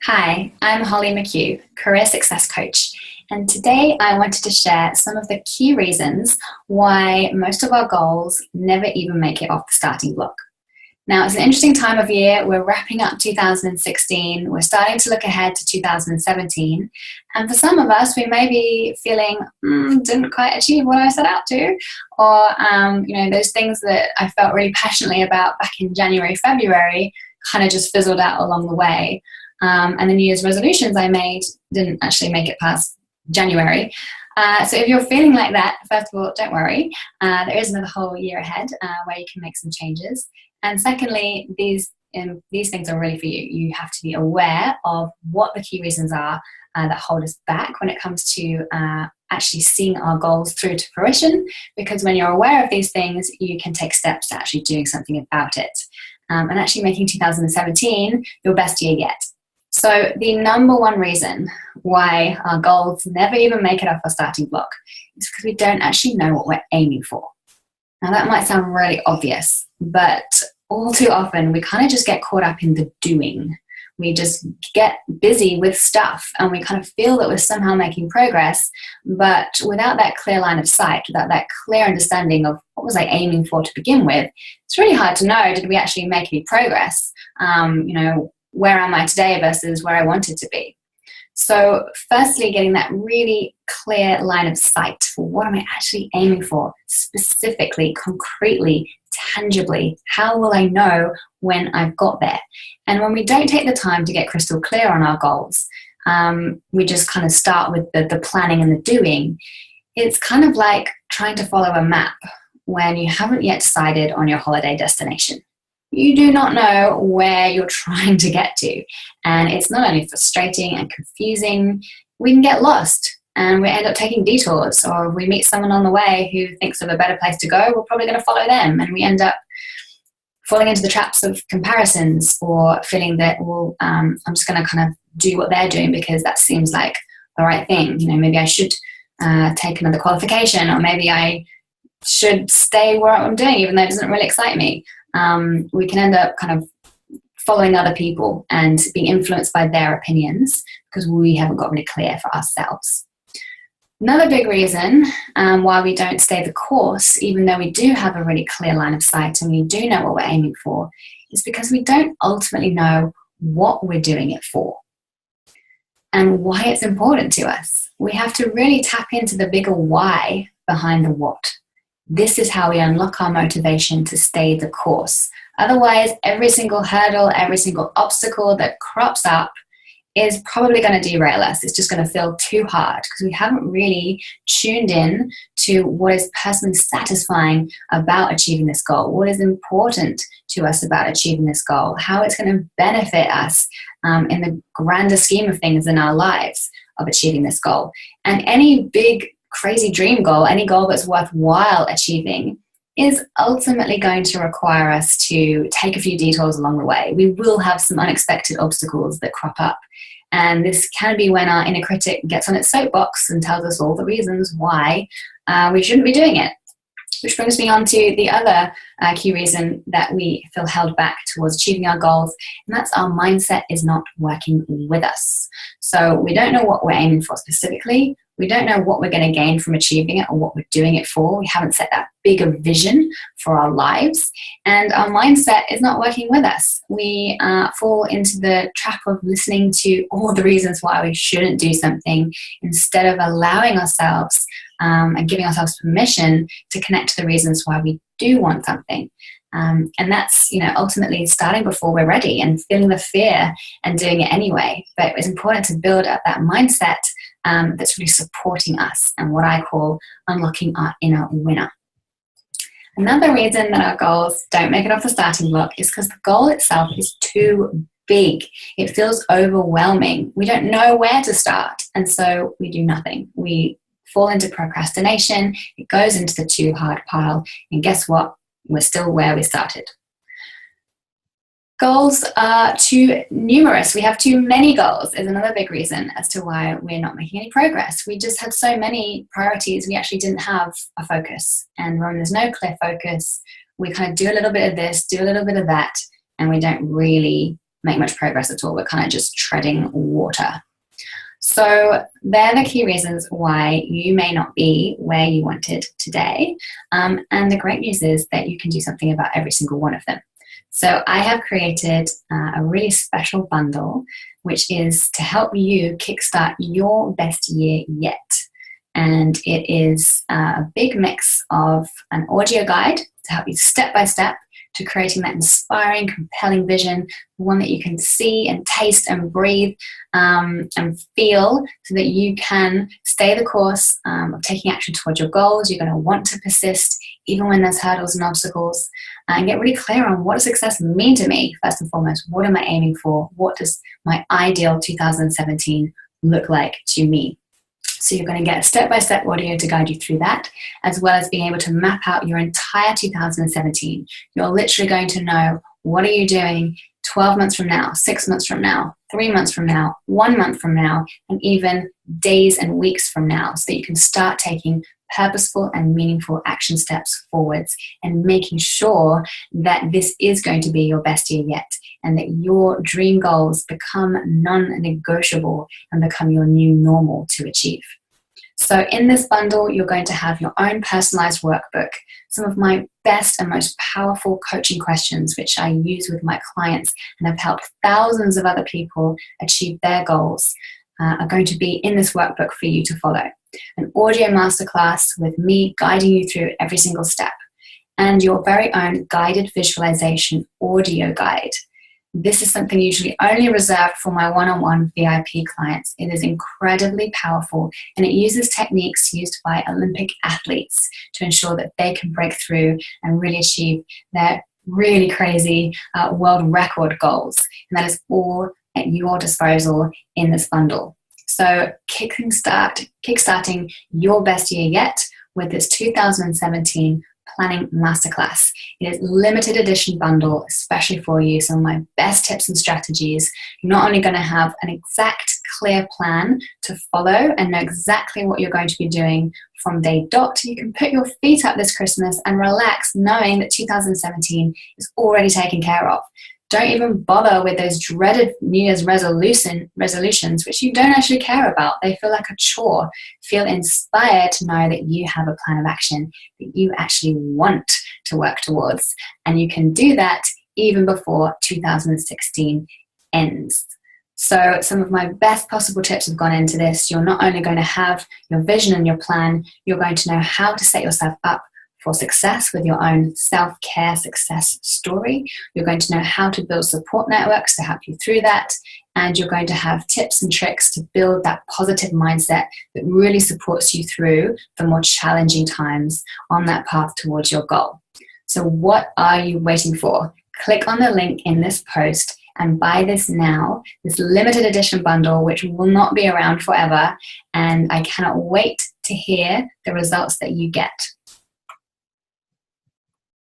Hi, I'm Holly McHugh, Career Success Coach, and today I wanted to share some of the key reasons why most of our goals never even make it off the starting block. Now, it's an interesting time of year. We're wrapping up 2016. We're starting to look ahead to 2017. And for some of us, we may be feeling, didn't quite achieve what I set out to. Or, those things that I felt really passionately about back in January, February kind of just fizzled out along the way. And the New Year's resolutions I made didn't actually make it past January. So if you're feeling like that, first of all, don't worry. There is another whole year ahead where you can make some changes. And secondly, these things are really for you. You have to be aware of what the key reasons are that hold us back when it comes to actually seeing our goals through to fruition. Because when you're aware of these things, you can take steps to actually doing something about it. And actually making 2017 your best year yet. So the number one reason why our goals never even make it off our starting block is because we don't actually know what we're aiming for. Now that might sound really obvious, but all too often we kind of just get caught up in the doing. We just get busy with stuff and we kind of feel that we're somehow making progress, but without that clear line of sight, without that clear understanding of what was I aiming for to begin with, it's really hard to know, did we actually make any progress? Where am I today versus where I wanted to be? So firstly, getting that really clear line of sight for what am I actually aiming for, specifically, concretely, tangibly. How will I know when I've got there? And when we don't take the time to get crystal clear on our goals, we just kind of start with the planning and the doing. It's kind of like trying to follow a map when you haven't yet decided on your holiday destination. You do not know where you're trying to get to. And it's not only frustrating and confusing, we can get lost and we end up taking detours, or we meet someone on the way who thinks of a better place to go, we're probably going to follow them, and we end up falling into the traps of comparisons or feeling that, I'm just going to kind of do what they're doing because that seems like the right thing. Maybe I should take another qualification, or maybe I should stay where I'm doing even though it doesn't really excite me. We can end up kind of following other people and being influenced by their opinions because we haven't got really clear for ourselves. Another big reason why we don't stay the course, even though we do have a really clear line of sight and we do know what we're aiming for, is because we don't ultimately know what we're doing it for and why it's important to us. We have to really tap into the bigger why behind the what. This is how we unlock our motivation to stay the course. Otherwise, every single hurdle, every single obstacle that crops up is probably going to derail us. It's just going to feel too hard because we haven't really tuned in to what is personally satisfying about achieving this goal, what is important to us about achieving this goal, how it's going to benefit us in the grander scheme of things in our lives of achieving this goal. And any big crazy dream goal, any goal that's worthwhile achieving, is ultimately going to require us to take a few detours along the way. We will have some unexpected obstacles that crop up. And this can be when our inner critic gets on its soapbox and tells us all the reasons why we shouldn't be doing it. Which brings me on to the other key reason that we feel held back towards achieving our goals, and that's our mindset is not working with us. So we don't know what we're aiming for specifically. We don't know what we're going to gain from achieving it or what we're doing it for. We haven't set that bigger vision for our lives, and our mindset is not working with us. We fall into the trap of listening to all the reasons why we shouldn't do something instead of allowing ourselves and giving ourselves permission to connect to the reasons why we do want something. And that's, ultimately starting before we're ready and feeling the fear and doing it anyway. But it's important to build up that mindset that's really supporting us and what I call unlocking our inner winner. Another reason that our goals don't make it off the starting block is because the goal itself is too big. It feels overwhelming. We don't know where to start, and so we do nothing. We fall into procrastination. It goes into the too hard pile, and guess what? We're still where we started. Goals are too numerous. We have too many goals is another big reason as to why we're not making any progress. We just had so many priorities, we actually didn't have a focus. And when there's no clear focus, we kind of do a little bit of this, do a little bit of that, and we don't really make much progress at all. We're kind of just treading water. So they're the key reasons why you may not be where you wanted today. And the great news is that you can do something about every single one of them. So I have created a really special bundle, which is to help you kickstart your best year yet. And it is a big mix of an audio guide to help you step by step to creating that inspiring, compelling vision, one that you can see and taste and breathe and feel, so that you can stay the course of taking action towards your goals. You're going to want to persist even when there's hurdles and obstacles, and get really clear on what does success mean to me. First and foremost, what am I aiming for? What does my ideal 2017 look like to me? So you're going to get a step-by-step audio to guide you through that, as well as being able to map out your entire 2017. You're literally going to know, what are you doing 12 months from now, 6 months from now, 3 months from now, 1 month from now, and even days and weeks from now, so that you can start taking purposeful and meaningful action steps forwards and making sure that this is going to be your best year yet, and that your dream goals become non-negotiable and become your new normal to achieve. So in this bundle, you're going to have your own personalized workbook, some of my best and most powerful coaching questions, which I use with my clients and have helped thousands of other people achieve their goals, are going to be in this workbook for you to follow. An audio masterclass with me guiding you through every single step, and your very own guided visualization audio guide. This is something usually only reserved for my one-on-one VIP clients. It is incredibly powerful, and it uses techniques used by Olympic athletes to ensure that they can break through and really achieve their really crazy world record goals. And that is all at your disposal in this bundle. So kickstarting your best year yet with this 2017 Planning Masterclass. It is a limited edition bundle, especially for you. Some of my best tips and strategies. You're not only going to have an exact, clear plan to follow and know exactly what you're going to be doing from day dot. You can put your feet up this Christmas and relax, knowing that 2017 is already taken care of. Don't even bother with those dreaded New Year's resolutions, which you don't actually care about. They feel like a chore. Feel inspired to know that you have a plan of action that you actually want to work towards. And you can do that even before 2016 ends. So some of my best possible tips have gone into this. You're not only going to have your vision and your plan, you're going to know how to set yourself up for success with your own self-care success story. You're going to know how to build support networks to help you through that. And you're going to have tips and tricks to build that positive mindset that really supports you through the more challenging times on that path towards your goal. So what are you waiting for? Click on the link in this post and buy this now, this limited edition bundle, which will not be around forever. And I cannot wait to hear the results that you get.